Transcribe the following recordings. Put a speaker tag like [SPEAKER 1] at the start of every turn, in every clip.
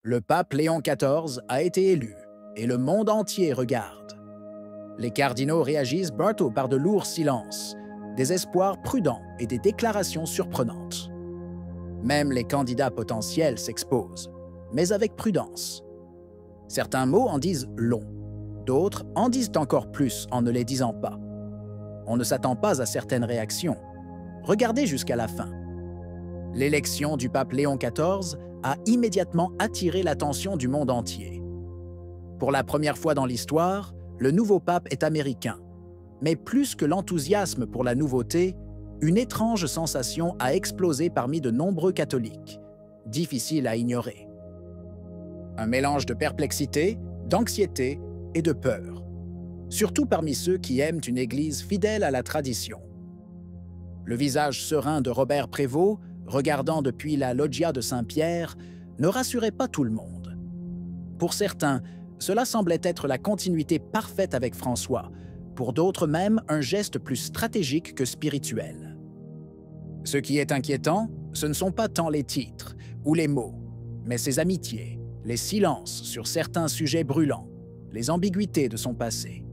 [SPEAKER 1] Le pape Léon XIV a été élu et le monde entier regarde. Les cardinaux réagissent bientôt par de lourds silences, des espoirs prudents et des déclarations surprenantes. Même les candidats potentiels s'exposent, mais avec prudence. Certains mots en disent long, d'autres en disent encore plus en ne les disant pas. On ne s'attend pas à certaines réactions. Regardez jusqu'à la fin. L'élection du pape Léon XIV a immédiatement attiré l'attention du monde entier. Pour la première fois dans l'histoire, le nouveau pape est américain. Mais plus que l'enthousiasme pour la nouveauté, une étrange sensation a explosé parmi de nombreux catholiques, difficile à ignorer. Un mélange de perplexité, d'anxiété et de peur, surtout parmi ceux qui aiment une Église fidèle à la tradition. Le visage serein de Robert Prévost, regardant depuis la loggia de Saint-Pierre, ne rassurait pas tout le monde. Pour certains, cela semblait être la continuité parfaite avec François, pour d'autres même un geste plus stratégique que spirituel. Ce qui est inquiétant, ce ne sont pas tant les titres ou les mots, mais ses amitiés, les silences sur certains sujets brûlants, les ambiguïtés de son passé.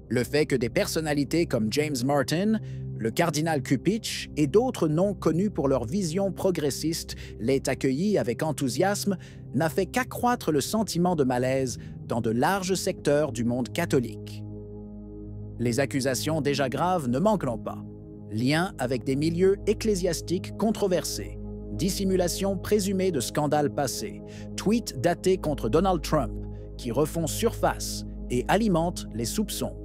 [SPEAKER 1] Le fait que des personnalités comme James Martin, le cardinal Cupich et d'autres noms connus pour leur vision progressiste l'aient accueilli avec enthousiasme n'a fait qu'accroître le sentiment de malaise dans de larges secteurs du monde catholique. Les accusations déjà graves ne manqueront pas. Liens avec des milieux ecclésiastiques controversés, dissimulation présumée de scandales passés, tweets datés contre Donald Trump qui refont surface et alimentent les soupçons.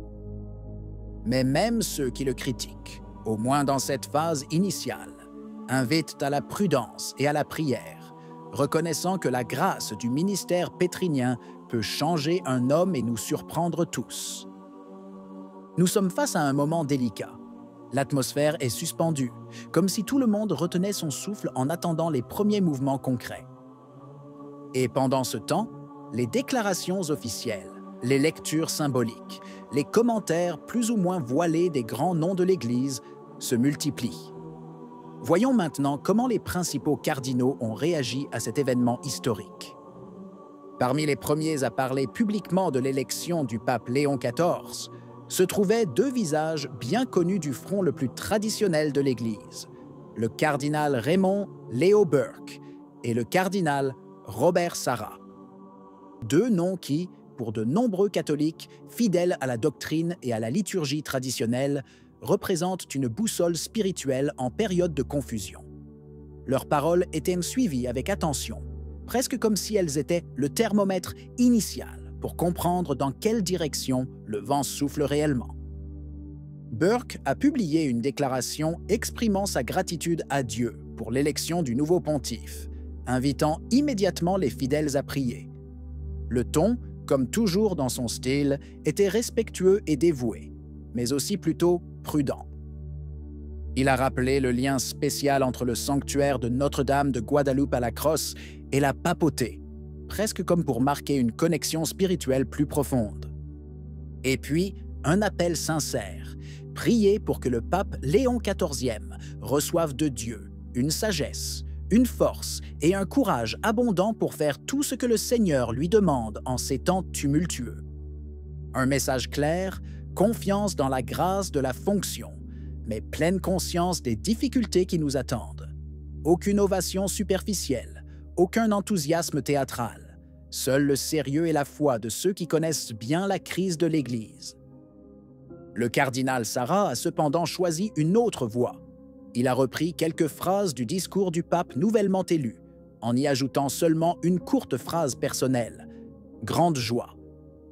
[SPEAKER 1] Mais même ceux qui le critiquent, au moins dans cette phase initiale, invitent à la prudence et à la prière, reconnaissant que la grâce du ministère pétrinien peut changer un homme et nous surprendre tous. Nous sommes face à un moment délicat. L'atmosphère est suspendue, comme si tout le monde retenait son souffle en attendant les premiers mouvements concrets. Et pendant ce temps, les déclarations officielles, les lectures symboliques, les commentaires plus ou moins voilés des grands noms de l'Église se multiplient. Voyons maintenant comment les principaux cardinaux ont réagi à cet événement historique. Parmi les premiers à parler publiquement de l'élection du pape Léon XIV, se trouvaient deux visages bien connus du front le plus traditionnel de l'Église, le cardinal Raymond Leo Burke et le cardinal Robert Sarah. Deux noms qui, pour de nombreux catholiques fidèles à la doctrine et à la liturgie traditionnelle, représentent une boussole spirituelle en période de confusion. Leurs paroles étaient suivies avec attention, presque comme si elles étaient le thermomètre initial pour comprendre dans quelle direction le vent souffle réellement. Burke a publié une déclaration exprimant sa gratitude à Dieu pour l'élection du nouveau pontife, invitant immédiatement les fidèles à prier. Le ton, comme toujours dans son style, était respectueux et dévoué, mais aussi plutôt prudent. Il a rappelé le lien spécial entre le sanctuaire de Notre-Dame de Guadalupe à la Crosse et la papauté, presque comme pour marquer une connexion spirituelle plus profonde. Et puis, un appel sincère, prier pour que le pape Léon XIV reçoive de Dieu une sagesse, une force et un courage abondant pour faire tout ce que le Seigneur lui demande en ces temps tumultueux. Un message clair, confiance dans la grâce de la fonction, mais pleine conscience des difficultés qui nous attendent. Aucune ovation superficielle, aucun enthousiasme théâtral, seul le sérieux et la foi de ceux qui connaissent bien la crise de l'Église. Le cardinal Sarah a cependant choisi une autre voie. Il a repris quelques phrases du discours du pape nouvellement élu, en y ajoutant seulement une courte phrase personnelle. « Grande joie.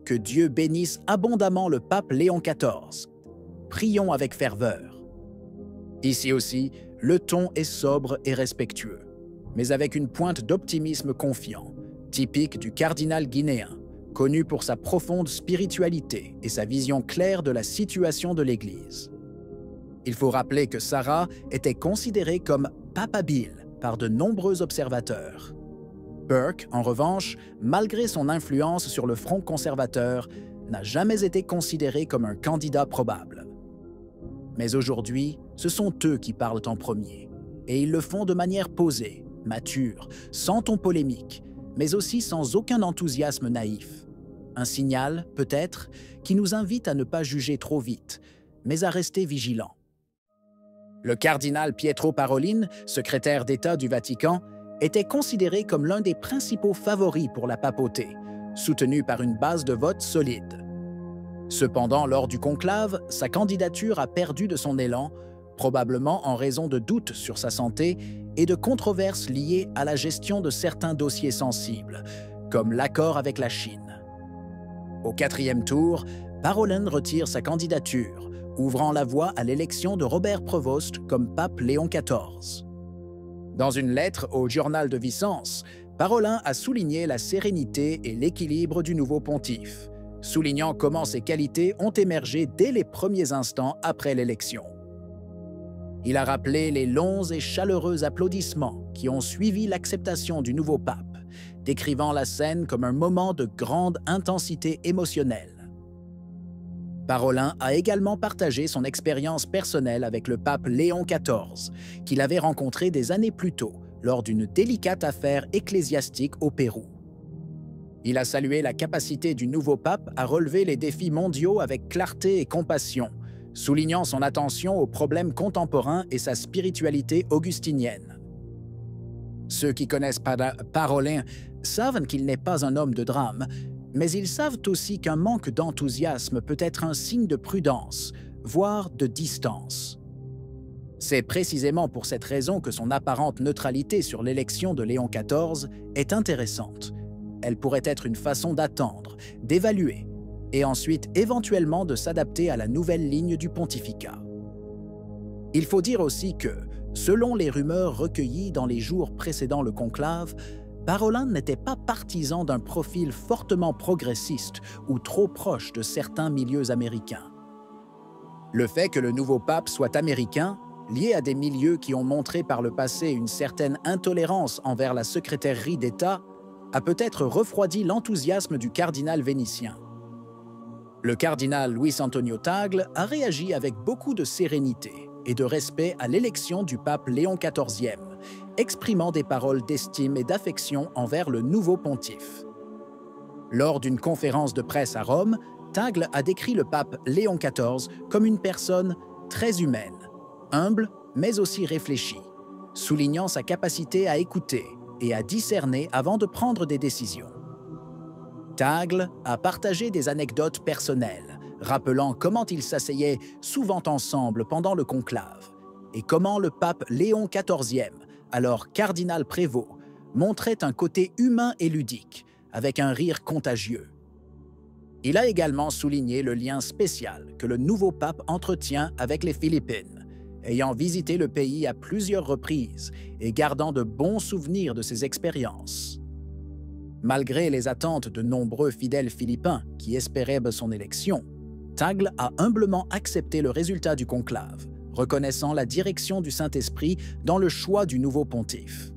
[SPEAKER 1] Que Dieu bénisse abondamment le pape Léon XIV. Prions avec ferveur. » Ici aussi, le ton est sobre et respectueux, mais avec une pointe d'optimisme confiant, typique du cardinal guinéen, connu pour sa profonde spiritualité et sa vision claire de la situation de l'Église. Il faut rappeler que Sarah était considéré comme papabile par de nombreux observateurs. Burke, en revanche, malgré son influence sur le front conservateur, n'a jamais été considéré comme un candidat probable. Mais aujourd'hui, ce sont eux qui parlent en premier, et ils le font de manière posée, mature, sans ton polémique, mais aussi sans aucun enthousiasme naïf. Un signal, peut-être, qui nous invite à ne pas juger trop vite, mais à rester vigilants. Le cardinal Pietro Parolin, secrétaire d'État du Vatican, était considéré comme l'un des principaux favoris pour la papauté, soutenu par une base de vote solide. Cependant, lors du conclave, sa candidature a perdu de son élan, probablement en raison de doutes sur sa santé et de controverses liées à la gestion de certains dossiers sensibles, comme l'accord avec la Chine. Au 4e tour, Parolin retire sa candidature, ouvrant la voie à l'élection de Robert Prevost comme pape Léon XIV. Dans une lettre au Journal de Vicence, Parolin a souligné la sérénité et l'équilibre du nouveau pontife, soulignant comment ses qualités ont émergé dès les premiers instants après l'élection. Il a rappelé les longs et chaleureux applaudissements qui ont suivi l'acceptation du nouveau pape, décrivant la scène comme un moment de grande intensité émotionnelle. Parolin a également partagé son expérience personnelle avec le pape Léon XIV, qu'il avait rencontré des années plus tôt lors d'une délicate affaire ecclésiastique au Pérou. Il a salué la capacité du nouveau pape à relever les défis mondiaux avec clarté et compassion, soulignant son attention aux problèmes contemporains et sa spiritualité augustinienne. Ceux qui connaissent Parolin savent qu'il n'est pas un homme de drame, mais ils savent aussi qu'un manque d'enthousiasme peut être un signe de prudence, voire de distance. C'est précisément pour cette raison que son apparente neutralité sur l'élection de Léon XIV est intéressante. Elle pourrait être une façon d'attendre, d'évaluer, et ensuite éventuellement de s'adapter à la nouvelle ligne du pontificat. Il faut dire aussi que, selon les rumeurs recueillies dans les jours précédant le conclave, Parolin n'était pas partisan d'un profil fortement progressiste ou trop proche de certains milieux américains. Le fait que le nouveau pape soit américain, lié à des milieux qui ont montré par le passé une certaine intolérance envers la secrétairerie d'État, a peut-être refroidi l'enthousiasme du cardinal vénitien. Le cardinal Luis Antonio Tagle a réagi avec beaucoup de sérénité et de respect à l'élection du pape Léon XIV, exprimant des paroles d'estime et d'affection envers le nouveau pontife. Lors d'une conférence de presse à Rome, Tagle a décrit le pape Léon XIV comme une personne très humaine, humble mais aussi réfléchie, soulignant sa capacité à écouter et à discerner avant de prendre des décisions. Tagle a partagé des anecdotes personnelles, rappelant comment ils s'asseyaient souvent ensemble pendant le conclave et comment le pape Léon XIV, alors cardinal prévôt, montrait un côté humain et ludique, avec un rire contagieux. Il a également souligné le lien spécial que le nouveau pape entretient avec les Philippines, ayant visité le pays à plusieurs reprises et gardant de bons souvenirs de ses expériences. Malgré les attentes de nombreux fidèles philippins qui espéraient son élection, Tagle a humblement accepté le résultat du conclave, reconnaissant la direction du Saint-Esprit dans le choix du nouveau pontife.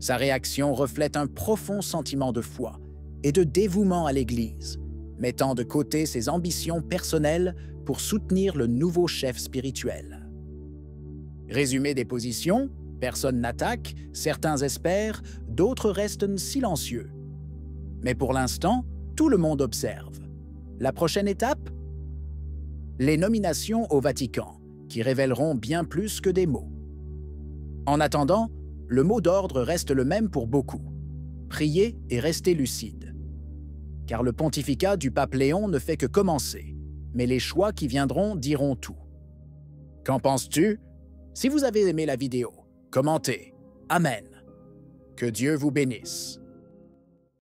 [SPEAKER 1] Sa réaction reflète un profond sentiment de foi et de dévouement à l'Église, mettant de côté ses ambitions personnelles pour soutenir le nouveau chef spirituel. Résumé des positions, personne n'attaque, certains espèrent, d'autres restent silencieux. Mais pour l'instant, tout le monde observe. La prochaine étape? Les nominations au Vatican, qui révéleront bien plus que des mots. En attendant, le mot d'ordre reste le même pour beaucoup. Priez et restez lucide. Car le pontificat du pape Léon ne fait que commencer, mais les choix qui viendront diront tout. Qu'en penses-tu? Si vous avez aimé la vidéo, commentez. Amen. Que Dieu vous bénisse.